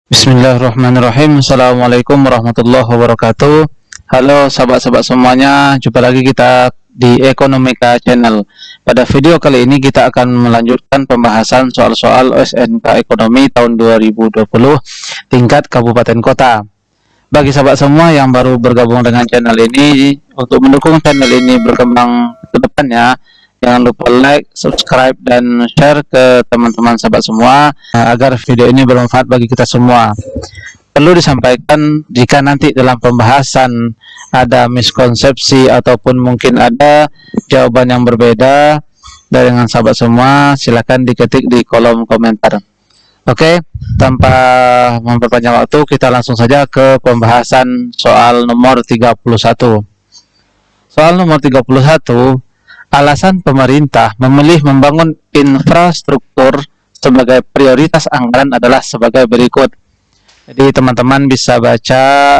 Bismillahirrahmanirrahim. Assalamualaikum warahmatullahi wabarakatuh. Halo sahabat-sahabat semuanya, jumpa lagi kita di Ekonomika Channel. Pada video kali ini kita akan melanjutkan pembahasan soal-soal SNK Ekonomi tahun 2020 tingkat kabupaten kota. Bagi sahabat semua yang baru bergabung dengan channel ini, untuk mendukung channel ini berkembang ke depannya, jangan lupa like, subscribe, dan share ke teman-teman sahabat semua agar video ini bermanfaat bagi kita semua. Perlu disampaikan jika nanti dalam pembahasan ada miskonsepsi ataupun mungkin ada jawaban yang berbeda dengan sahabat semua, silakan diketik di kolom komentar. Oke, tanpa memperpanjang waktu, kita langsung saja ke pembahasan soal nomor 31. Soal nomor 31, alasan pemerintah memilih membangun infrastruktur sebagai prioritas anggaran adalah sebagai berikut. Jadi teman-teman bisa baca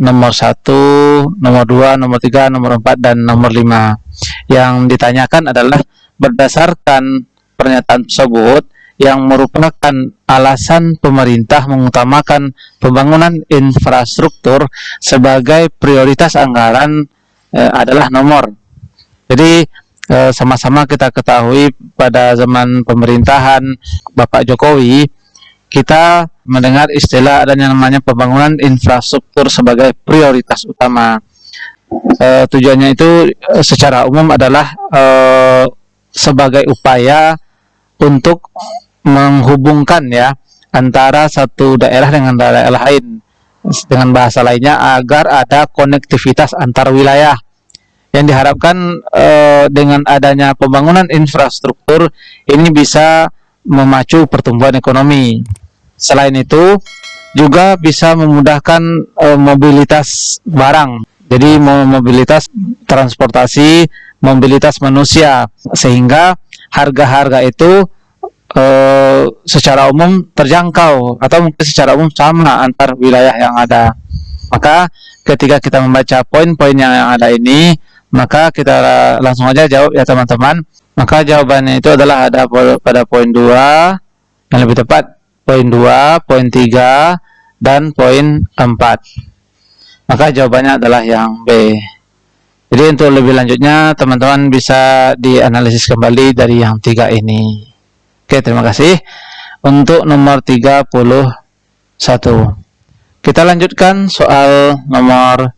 nomor 1, nomor 2, nomor 3, nomor 4, dan nomor 5. Yang ditanyakan adalah berdasarkan pernyataan tersebut yang merupakan alasan pemerintah mengutamakan pembangunan infrastruktur sebagai prioritas anggaran adalah nomor. Jadi sama-sama kita ketahui pada zaman pemerintahan Bapak Jokowi, kita mendengar istilah adanya namanya pembangunan infrastruktur sebagai prioritas utama. Tujuannya itu secara umum adalah sebagai upaya untuk menghubungkan ya antara satu daerah dengan daerah lain, dengan bahasa lainnya agar ada konektivitas antar wilayah. Yang diharapkan dengan adanya pembangunan infrastruktur ini bisa memacu pertumbuhan ekonomi. Selain itu juga bisa memudahkan mobilitas barang. Jadi mobilitas transportasi, mobilitas manusia, sehingga harga-harga itu secara umum terjangkau atau mungkin secara umum sama antar wilayah yang ada. Maka ketika kita membaca poin-poin yang ada ini, maka kita langsung aja jawab ya teman-teman. Maka jawabannya itu adalah ada pada poin 2, yang lebih tepat poin 2, poin 3, dan poin 4. Maka jawabannya adalah yang B. Jadi untuk lebih lanjutnya teman-teman bisa dianalisis kembali dari yang 3 ini. Oke, terima kasih. Untuk nomor 31, kita lanjutkan soal nomor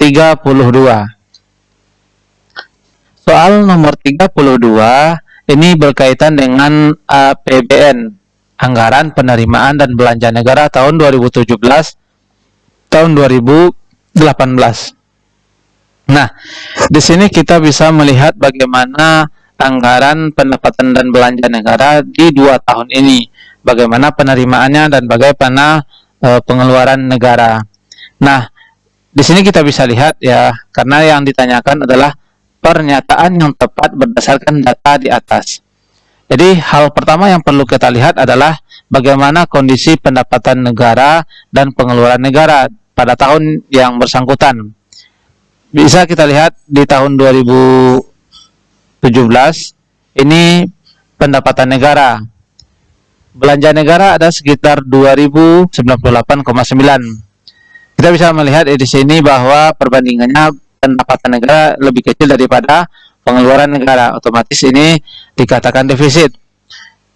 32. Soal nomor 32 ini berkaitan dengan APBN, Anggaran Penerimaan dan Belanja Negara tahun 2017 tahun 2018. Nah, di sini kita bisa melihat bagaimana anggaran pendapatan dan belanja negara di 2 tahun ini, bagaimana penerimaannya dan bagaimana pengeluaran negara. Nah, di sini kita bisa lihat ya, karena yang ditanyakan adalah pernyataan yang tepat berdasarkan data di atas. Jadi hal pertama yang perlu kita lihat adalah bagaimana kondisi pendapatan negara dan pengeluaran negara pada tahun yang bersangkutan. Bisa kita lihat di tahun 2017 ini pendapatan negara, belanja negara ada sekitar 2098,9. Kita bisa melihat di sini bahwa perbandingannya pendapatan negara lebih kecil daripada pengeluaran negara, otomatis ini dikatakan defisit.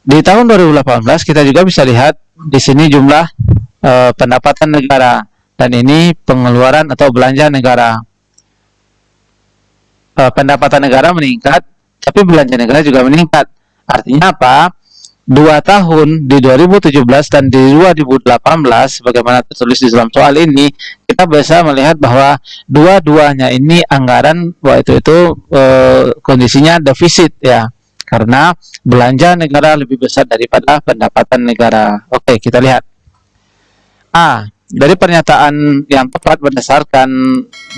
Di tahun 2018 kita juga bisa lihat di sini jumlah pendapatan negara dan ini pengeluaran atau belanja negara. Pendapatan negara meningkat, tapi belanja negara juga meningkat. Artinya apa? 2 tahun di 2017 dan di 2018, bagaimana tertulis di dalam soal ini, kita bisa melihat bahwa dua-duanya ini anggaran waktu itu kondisinya defisit ya, karena belanja negara lebih besar daripada pendapatan negara. Oke, kita lihat. A. Dari pernyataan yang tepat berdasarkan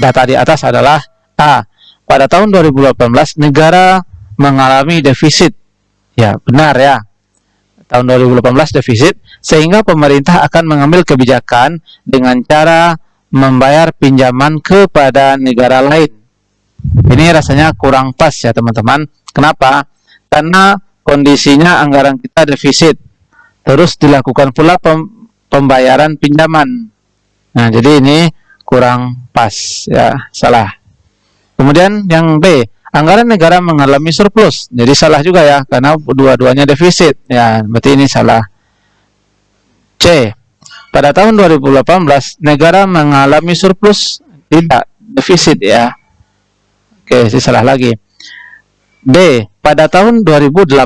data di atas adalah A. Pada tahun 2018 negara mengalami defisit. Ya, benar ya. Tahun 2018 defisit, sehingga pemerintah akan mengambil kebijakan dengan cara membayar pinjaman kepada negara lain. Ini rasanya kurang pas ya teman-teman. Kenapa? Karena kondisinya anggaran kita defisit. terus dilakukan pula pembayaran pinjaman. Nah, jadi ini kurang pas ya, salah. Kemudian yang B, anggaran negara mengalami surplus. Jadi salah juga ya, karena dua-duanya defisit. Ya, berarti ini salah. C, pada tahun 2018 negara mengalami surplus, tidak, defisit ya. Oke, ini salah lagi. B, pada tahun 2018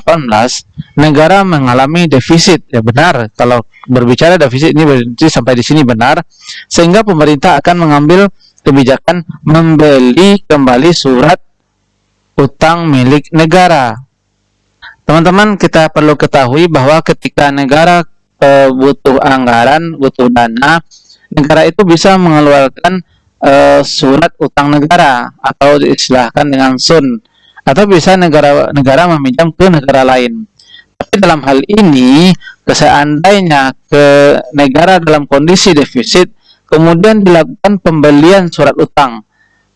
negara mengalami defisit. Ya benar, kalau berbicara defisit ini berarti sampai di sini benar, sehingga pemerintah akan mengambil kebijakan membeli kembali surat utang milik negara. Teman-teman, kita perlu ketahui bahwa ketika negara butuh anggaran, butuh dana, negara itu bisa mengeluarkan surat utang negara atau diistilahkan dengan SUN, atau bisa negara meminjam ke negara lain. Tapi dalam hal ini, seandainya ke negara dalam kondisi defisit, kemudian dilakukan pembelian surat utang.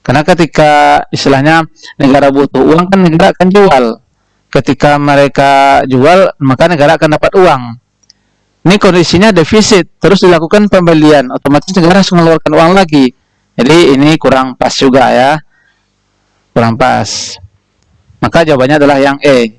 Karena ketika istilahnya negara butuh uang, kan negara akan jual. Ketika mereka jual, maka negara akan dapat uang. Ini kondisinya defisit, terus dilakukan pembelian, otomatis negara harus mengeluarkan uang lagi. Jadi ini kurang pas juga ya, kurang pas. Maka jawabannya adalah yang E.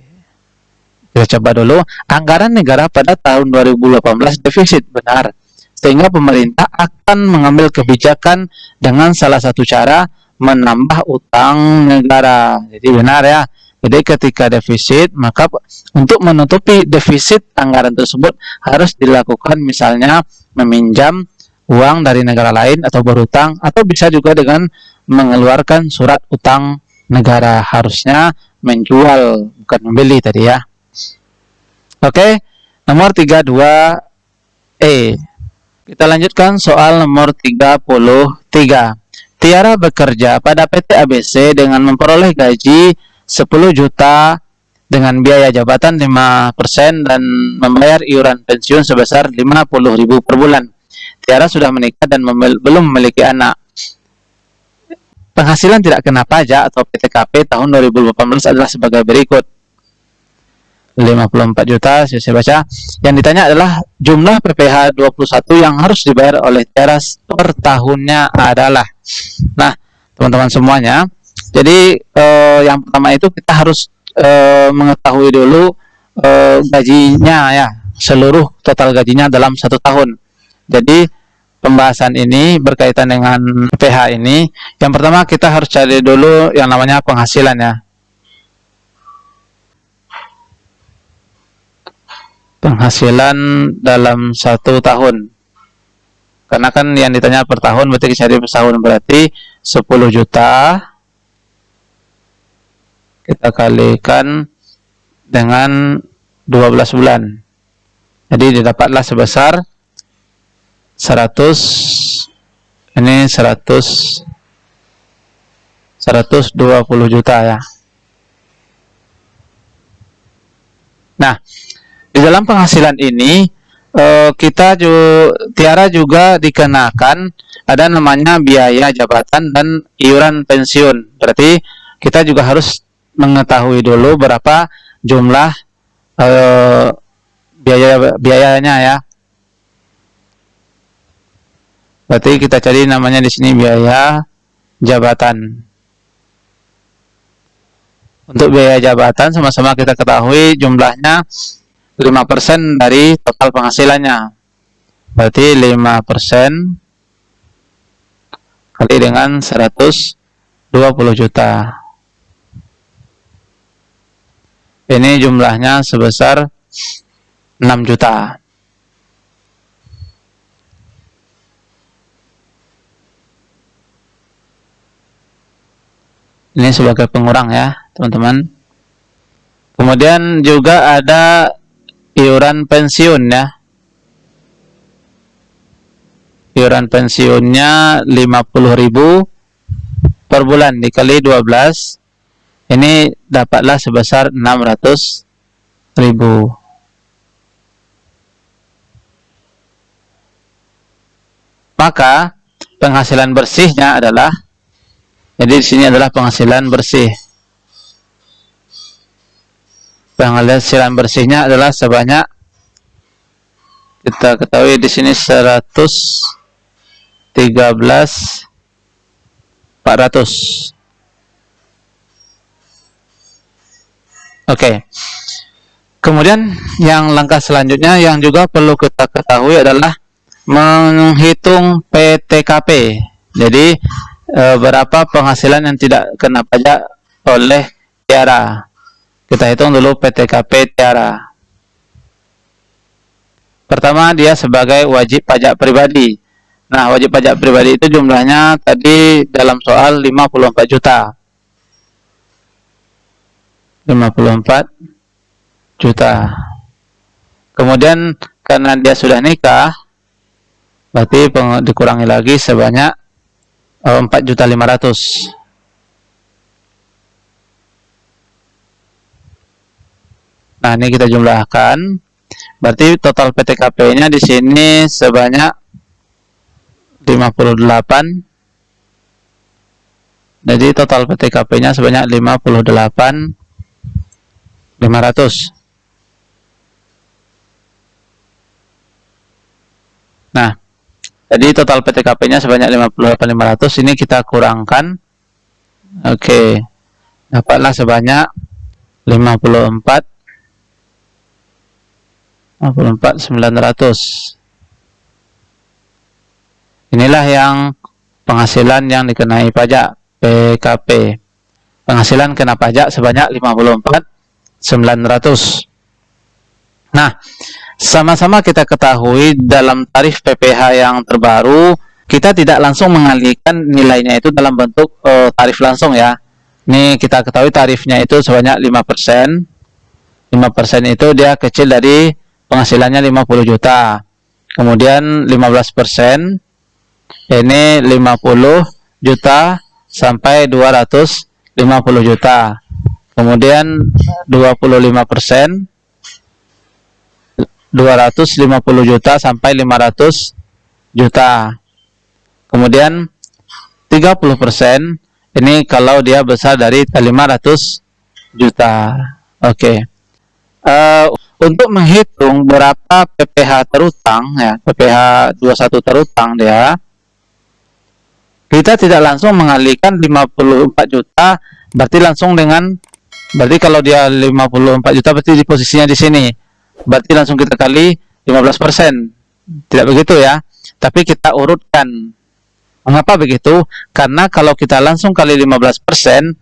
Kita coba dulu. Anggaran negara pada tahun 2018 defisit, benar. Sehingga pemerintah akan mengambil kebijakan dengan salah satu cara menambah utang negara. Jadi benar ya. Jadi ketika defisit, maka untuk menutupi defisit anggaran tersebut harus dilakukan misalnya meminjam uang dari negara lain atau berutang, atau bisa juga dengan mengeluarkan surat utang negara. Harusnya menjual, bukan membeli tadi ya. Oke, nomor 32E. Kita lanjutkan soal nomor 33. Tiara bekerja pada PT ABC dengan memperoleh gaji 10 juta dengan biaya jabatan 5% dan membayar iuran pensiun sebesar 50.000 per bulan. Tiara sudah menikah dan belum memiliki anak. Penghasilan tidak kena pajak atau PTKP tahun 2018 adalah sebagai berikut. 54 juta, saya baca. Yang ditanya adalah jumlah PPh 21 yang harus dibayar oleh Tiara per tahunnya adalah. Nah, teman-teman semuanya, jadi yang pertama itu kita harus mengetahui dulu gajinya ya, seluruh total gajinya dalam 1 tahun. Jadi pembahasan ini berkaitan dengan PPh ini. Yang pertama kita harus cari dulu yang namanya penghasilan ya. Penghasilan dalam 1 tahun. Karena kan yang ditanya per tahun, berarti cari per tahun, berarti 10 juta kita kalikan dengan 12 bulan. Jadi didapatlah sebesar 120 juta ya. Nah, di dalam penghasilan ini Tiara juga dikenakan ada namanya biaya jabatan dan iuran pensiun. Berarti kita juga harus mengetahui dulu berapa jumlah biayanya ya. Berarti kita cari namanya di sini biaya jabatan. Untuk biaya jabatan sama-sama kita ketahui jumlahnya 5% dari total penghasilannya. Berarti 5% kali dengan 120 juta. Ini jumlahnya sebesar 6 juta. Ini sebagai pengurang ya, teman-teman. Kemudian juga ada iuran pensiun ya. Iuran pensiunnya 50.000 per bulan dikali 12. Ini dapatlah sebesar 600.000. Maka penghasilan bersihnya adalah, jadi di sini adalah penghasilan bersih. Penghasilan bersihnya adalah sebanyak Kita ketahui di sini 113.400. Oke. Kemudian yang langkah selanjutnya yang juga perlu kita ketahui adalah menghitung PTKP. Jadi berapa penghasilan yang tidak kena pajak oleh Tiara. Kita hitung dulu PTKP Tiara. Pertama, dia sebagai wajib pajak pribadi. Nah, wajib pajak pribadi itu jumlahnya tadi dalam soal 54 juta. 54 juta. Kemudian karena dia sudah nikah, berarti dikurangi lagi sebanyak 4.500.000. Nah, ini kita jumlahkan. Berarti total PTKP-nya di sini sebanyak 58. Jadi total PTKP-nya sebanyak 58.500. Nah, jadi total PTKP-nya sebanyak 58.500. Ini kita kurangkan. Oke. Dapatlah sebanyak 54.900. Inilah yang penghasilan yang dikenai pajak PKP. Penghasilan kena pajak sebanyak 54.900. Nah, sama-sama kita ketahui dalam tarif PPh yang terbaru, kita tidak langsung mengalihkan nilainya itu dalam bentuk tarif langsung ya. Ini kita ketahui tarifnya itu sebanyak 5%. 5% itu dia kecil dari penghasilannya 50 juta. Kemudian 15% ini 50 juta sampai 250 juta. Kemudian 25% 250 juta sampai 500 juta. Kemudian 30% ini kalau dia besar dari 500 juta. Oke. Untuk menghitung berapa PPh terutang ya, PPh 21 terutang dia, kita tidak langsung mengalihkan 54 juta, berarti langsung berarti kalau dia 54 juta berarti di posisinya di sini. Berarti langsung kita kali 15%. Tidak begitu ya. Tapi kita urutkan. Mengapa begitu? Karena kalau kita langsung kali 15%,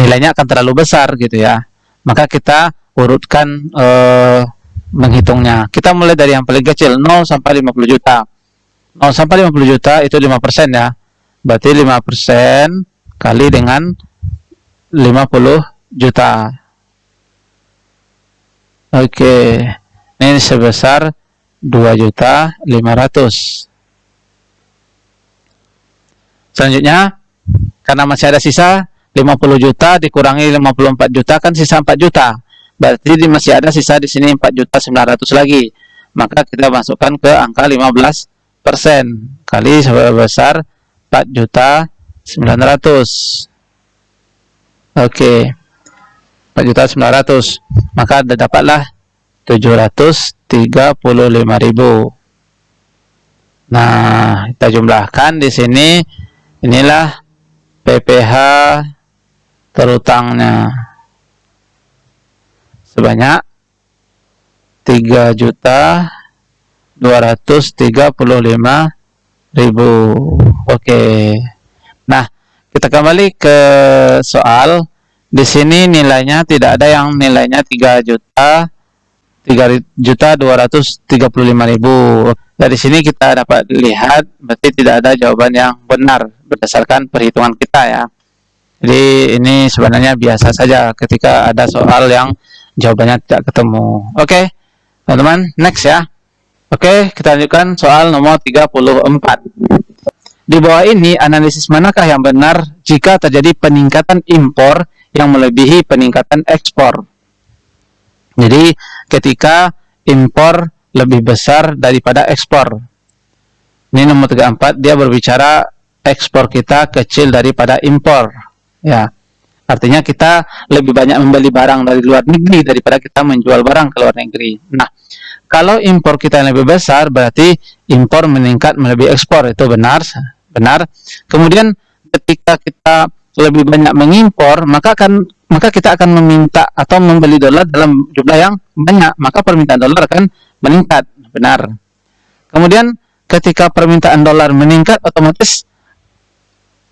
nilainya akan terlalu besar gitu ya. Maka kita urutkan menghitungnya. Kita mulai dari yang paling kecil, 0 sampai 50 juta. 0 sampai 50 juta itu 5% ya. Berarti 5% kali dengan 50 juta. Oke. Ini sebesar 2.500.000. Selanjutnya, karena masih ada sisa 50 juta dikurangi 54 juta kan sisa 4 juta. Berarti masih ada sisa di sini 4.900.000 lagi. Maka kita masukkan ke angka 15% kali sebesar 4.900.000. Oke. 4.900.000. Maka dapatlah 735.000. Nah, kita jumlahkan di sini. Inilah PPh terutangnya sebanyak 3.235.000. Oke. Nah, kita kembali ke soal. Di sini nilainya tidak ada yang nilainya 3.235.000. Dari sini kita dapat lihat berarti tidak ada jawaban yang benar berdasarkan perhitungan kita ya. Jadi ini sebenarnya biasa saja ketika ada soal yang jawabannya tidak ketemu. Oke, teman-teman, next ya. Oke, kita lanjutkan soal nomor 34. Di bawah ini, analisis manakah yang benar jika terjadi peningkatan impor yang melebihi peningkatan ekspor? Jadi, ketika impor lebih besar daripada ekspor. Ini nomor 34, dia berbicara ekspor kita kecil daripada impor. Ya. Artinya kita lebih banyak membeli barang dari luar negeri daripada kita menjual barang ke luar negeri. Nah, kalau impor kita yang lebih besar, berarti impor meningkat melebihi ekspor. Itu benar, benar. Kemudian ketika kita lebih banyak mengimpor, maka kita akan meminta atau membeli dolar dalam jumlah yang banyak, maka permintaan dolar akan meningkat. Benar. Kemudian ketika permintaan dolar meningkat, otomatis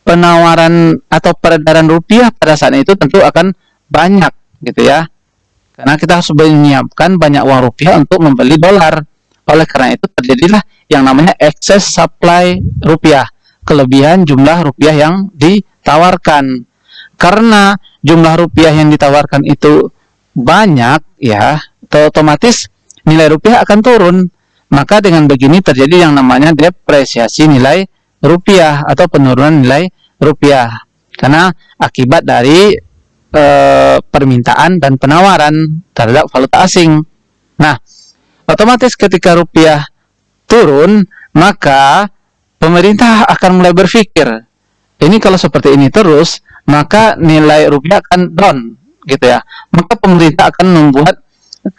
penawaran atau peredaran rupiah pada saat itu tentu akan banyak, gitu ya. Karena kita harus menyiapkan banyak uang rupiah untuk membeli dolar. Oleh karena itu terjadilah yang namanya excess supply rupiah, kelebihan jumlah rupiah yang ditawarkan. Karena jumlah rupiah yang ditawarkan itu banyak, ya, otomatis nilai rupiah akan turun. Maka dengan begini terjadi yang namanya depresiasi nilai rupiah atau penurunan nilai rupiah. Karena akibat dari permintaan dan penawaran terhadap valuta asing. Nah, otomatis ketika rupiah turun, maka pemerintah akan mulai berpikir, ini kalau seperti ini terus, maka nilai rupiah akan down, gitu ya. Maka pemerintah akan membuat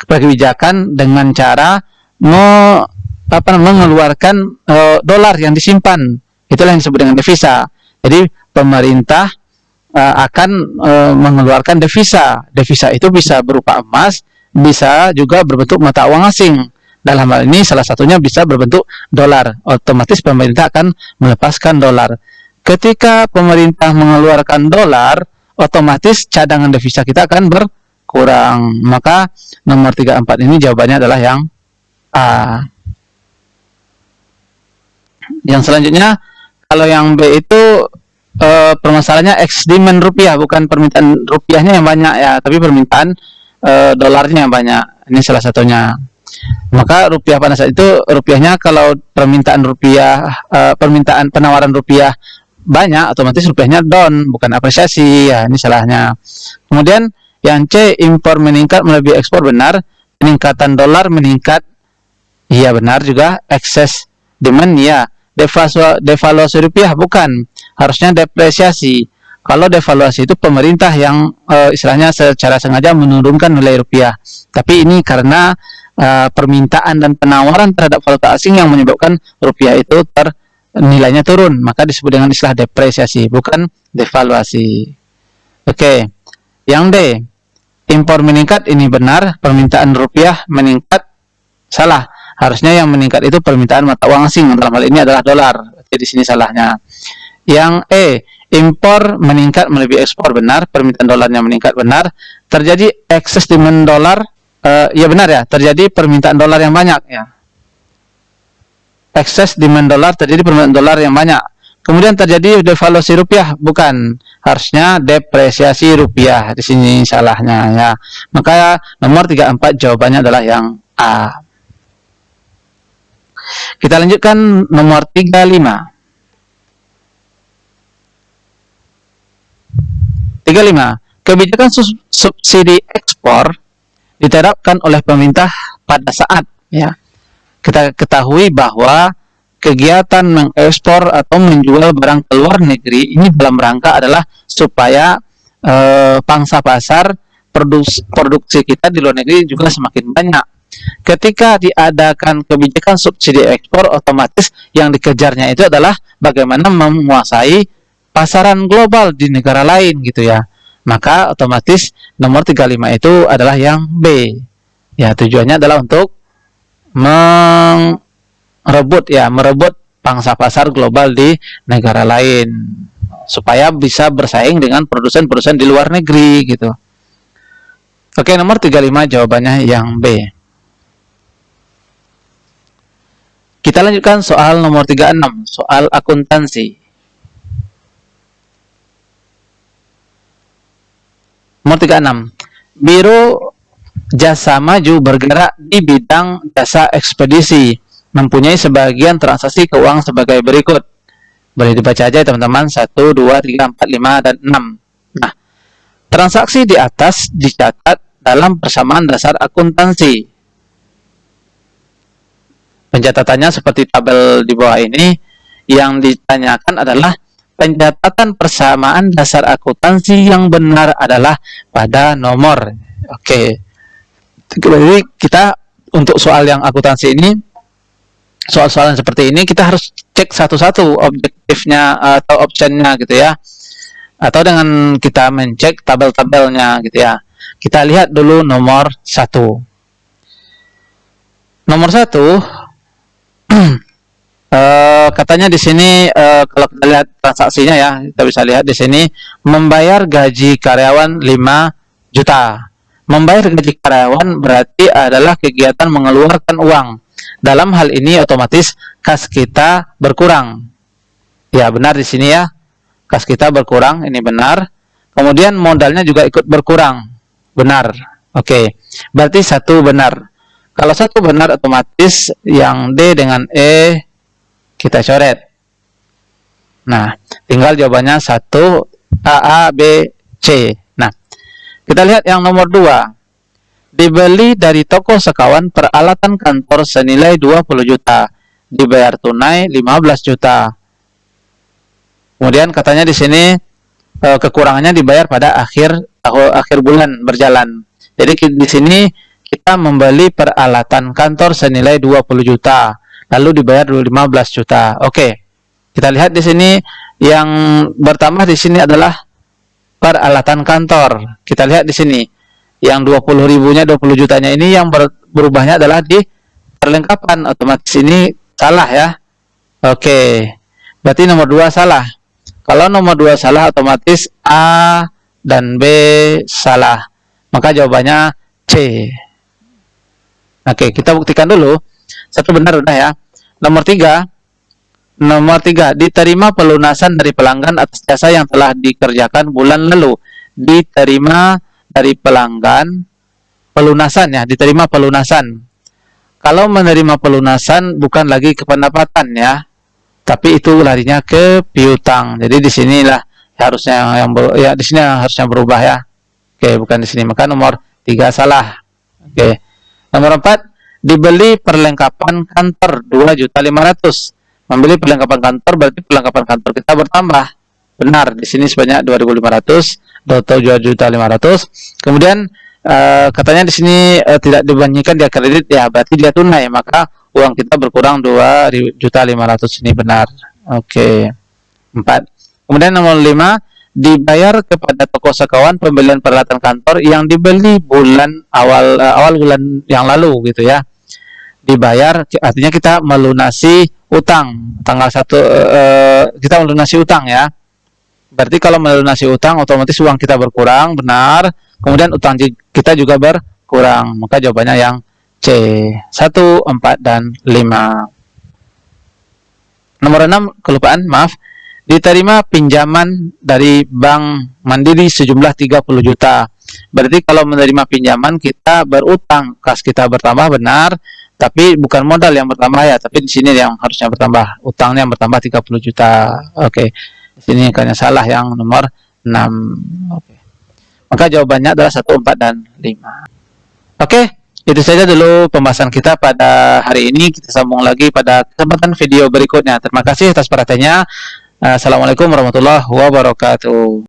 kebijakan dengan cara mengeluarkan dolar yang disimpan. Itulah yang disebut dengan devisa. Jadi pemerintah akan mengeluarkan devisa. Devisa itu bisa berupa emas, bisa juga berbentuk mata uang asing. Dalam hal ini salah satunya bisa berbentuk dolar. Otomatis pemerintah akan melepaskan dolar. Ketika pemerintah mengeluarkan dolar, otomatis cadangan devisa kita akan berkurang. Maka nomor 34 ini jawabannya adalah yang A. Yang selanjutnya, kalau yang B itu permasalahannya ex-demand rupiah, bukan permintaan rupiahnya yang banyak ya, tapi permintaan dolarnya yang banyak. Ini salah satunya. Maka rupiah pada saat itu, rupiahnya kalau permintaan rupiah, permintaan penawaran rupiah banyak, otomatis rupiahnya down, bukan apresiasi. Ya, ini salahnya. Kemudian yang C, impor meningkat melebihi ekspor, benar. Peningkatan dolar meningkat, iya benar juga. Excess demand, ya. Devaluasi rupiah, bukan. Harusnya depresiasi. Kalau devaluasi itu pemerintah yang istilahnya secara sengaja menurunkan nilai rupiah. Tapi ini karena permintaan dan penawaran terhadap valuta asing yang menyebabkan rupiah itu nilainya turun. Maka disebut dengan istilah depresiasi, bukan devaluasi. Oke. Yang D, impor meningkat, ini benar. Permintaan rupiah meningkat, salah. Harusnya yang meningkat itu permintaan mata uang asing, dalam hal ini adalah dolar. Jadi di sini salahnya. Yang E, impor meningkat melebihi ekspor, benar. Permintaan dolarnya meningkat, benar. Terjadi excess demand dolar, ya benar ya. Terjadi permintaan dolar yang banyak ya. Excess demand dolar, terjadi permintaan dolar yang banyak. Kemudian terjadi devaluasi rupiah, bukan. Harusnya depresiasi rupiah. Di sini salahnya ya. Maka nomor 34 jawabannya adalah yang A. Kita lanjutkan nomor 35. 35. Kebijakan subsidi ekspor diterapkan oleh pemerintah pada saat, ya, kita ketahui bahwa kegiatan mengekspor atau menjual barang ke luar negeri ini dalam rangka adalah supaya pangsa pasar produksi kita di luar negeri juga semakin banyak. Ketika diadakan kebijakan subsidi ekspor, otomatis yang dikejarnya itu adalah bagaimana menguasai pasaran global di negara lain, gitu ya. Maka otomatis nomor 35 itu adalah yang B. Ya, tujuannya adalah untuk merebut pangsa pasar global di negara lain supaya bisa bersaing dengan produsen-produsen di luar negeri, gitu. Oke, nomor 35 jawabannya yang B. Kita lanjutkan soal nomor 36, soal akuntansi. Nomor 36. Biro Jasa Maju bergerak di bidang jasa ekspedisi, mempunyai sebagian transaksi keuangan sebagai berikut. Boleh dibaca aja teman-teman, 1, 2, 3, 4, 5, dan 6. Nah, transaksi di atas dicatat dalam persamaan dasar akuntansi. Pencatatannya seperti tabel di bawah ini. Yang ditanyakan adalah pencatatan persamaan dasar akuntansi yang benar adalah pada nomor. Oke. Jadi kita untuk soal yang akuntansi ini, soal-soalan seperti ini kita harus cek satu-satu objektifnya atau optionnya gitu ya. Atau dengan kita mencek tabel-tabelnya gitu ya. Kita lihat dulu nomor 1. Nomor 1 katanya di sini kalau kita lihat transaksinya ya, kita bisa lihat di sini membayar gaji karyawan 5 juta. Membayar gaji karyawan berarti adalah kegiatan mengeluarkan uang. Dalam hal ini otomatis kas kita berkurang. Ya, benar di sini ya. Kas kita berkurang, ini benar. Kemudian modalnya juga ikut berkurang. Benar. Oke. Berarti 1 benar. Kalau 1 benar otomatis yang D dengan E kita coret. Nah, tinggal jawabannya 1 A, B, C. Nah, kita lihat yang nomor 2. Dibeli dari toko sekawan peralatan kantor senilai 20 juta. Dibayar tunai 15 juta. Kemudian katanya di sini kekurangannya dibayar pada akhir bulan berjalan. Jadi di sini kita membeli peralatan kantor senilai 20 juta. Lalu dibayar 15 juta. Oke. Kita lihat di sini yang bertambah di sini adalah peralatan kantor. Kita lihat di sini yang 20 ribunya 20 jutanya ini yang berubahnya adalah di perlengkapan. Otomatis ini salah ya. Oke. Berarti nomor 2 salah. Kalau nomor 2 salah otomatis A dan B salah. Maka jawabannya C. Oke, kita buktikan dulu. 1 benar udah ya. Nomor 3, diterima pelunasan dari pelanggan atas jasa yang telah dikerjakan bulan lalu. Diterima dari pelanggan pelunasan ya, diterima pelunasan. Kalau menerima pelunasan bukan lagi ke pendapatan ya, tapi itu larinya ke piutang. Jadi di sinilah harusnya di sini harusnya berubah ya. Oke, bukan di sini. Maka nomor 3 salah. Oke. Nomor 4, dibeli perlengkapan kantor 2.500.000. Membeli perlengkapan kantor berarti perlengkapan kantor kita bertambah. Benar, di sini sebanyak 2.500 atau 2.500.000. Kemudian katanya di sini tidak dibandingkan dia kredit ya, berarti dia tunai, maka uang kita berkurang 2.500.000 ini benar. Oke. 4. Kemudian nomor 5, dibayar kepada toko sekawan pembelian peralatan kantor yang dibeli bulan awal bulan yang lalu gitu ya. Dibayar artinya kita melunasi utang tanggal 1 kita melunasi utang ya. Berarti kalau melunasi utang otomatis uang kita berkurang, benar. Kemudian utang kita juga berkurang. Maka jawabannya yang C. 1, 4 dan 5. Nomor 6 kelupaan, maaf. Diterima pinjaman dari Bank Mandiri sejumlah 30 juta. Berarti kalau menerima pinjaman kita berutang, kas kita bertambah, benar. Tapi bukan modal yang bertambah ya, tapi di sini yang harusnya bertambah, utangnya yang bertambah 30 juta. Oke. Di sini kayaknya salah yang nomor 6. Oke. Maka jawabannya adalah 1, 4 dan 5. Oke, itu saja dulu pembahasan kita pada hari ini. Kita sambung lagi pada kesempatan video berikutnya. Terima kasih atas perhatiannya. Assalamualaikum warahmatullahi wabarakatuh.